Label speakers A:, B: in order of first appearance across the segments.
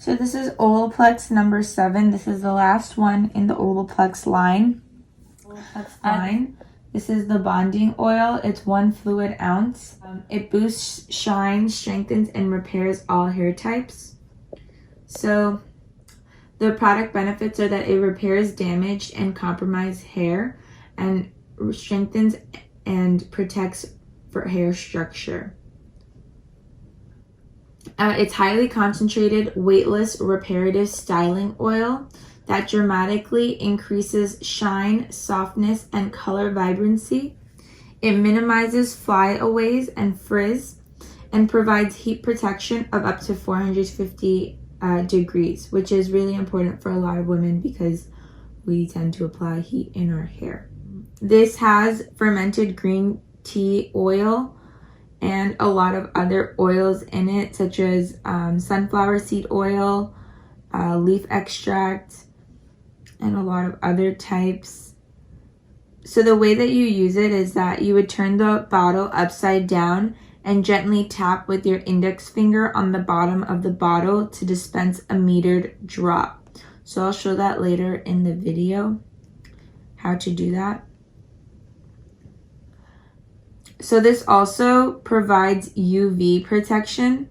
A: So this is Olaplex number 7. This is the last one in the Olaplex line. This is the bonding oil. It's 1 fluid ounce. It boosts, shines, strengthens, and repairs all hair types. So the product benefits are that it repairs damaged and compromised hair and strengthens and protects for hair structure. It's highly concentrated, weightless, reparative styling oil that dramatically increases shine, softness, and color vibrancy. It minimizes flyaways and frizz and provides heat protection of up to 450 degrees, which is really important for a lot of women because we tend to apply heat in our hair. This has fermented green tea oil and a lot of other oils in it, such as sunflower seed oil, leaf extract, and a lot of other types. So the way that you use it is that you would turn the bottle upside down and gently tap with your index finger on the bottom of the bottle to dispense a metered drop. So I'll show that later in the video, how to do that. So this also provides UV protection.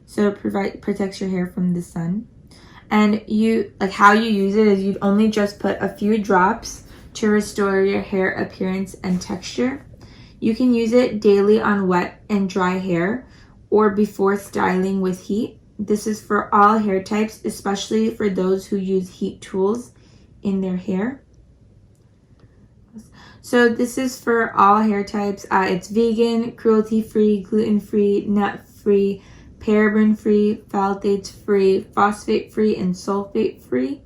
A: So it protects your hair from the sun. And how you use it is you'd only just put a few drops to restore your hair appearance and texture. You can use it daily on wet and dry hair or before styling with heat. This is for all hair types, especially for those who use heat tools in their hair. So this is for all hair types. It's vegan, cruelty-free, gluten-free, nut-free, paraben-free, phthalates-free, phosphate-free, and sulfate-free.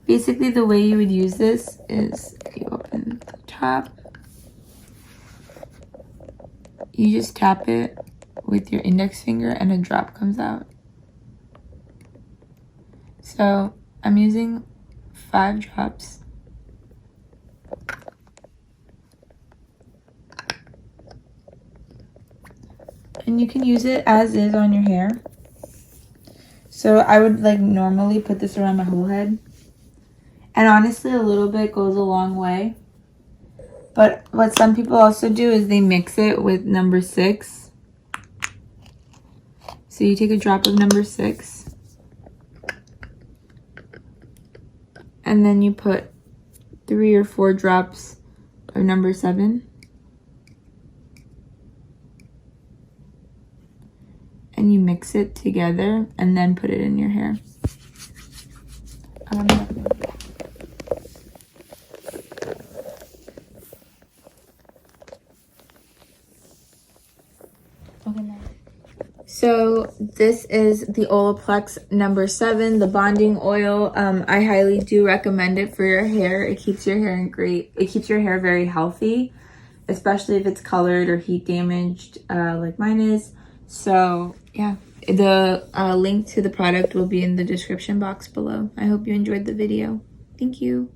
A: Basically, the way you would use this is you open the top. You just tap it with your index finger and a drop comes out. So I'm using 5 drops. And you can use it as is on your hair. So I would normally put this around my whole head. And honestly, a little bit goes a long way. But what some people also do is they mix it with number 6. So you take a drop of number 6. And then you put 3 or 4 drops of number 7. And you mix it together and then put it in your hair. So this is the Olaplex number 7, the bonding oil. I highly do recommend it for your hair. It keeps your hair it keeps your hair very healthy, especially if it's colored or heat damaged like mine is. So yeah, the link to the product will be in the description box below. I hope you enjoyed the video. Thank you.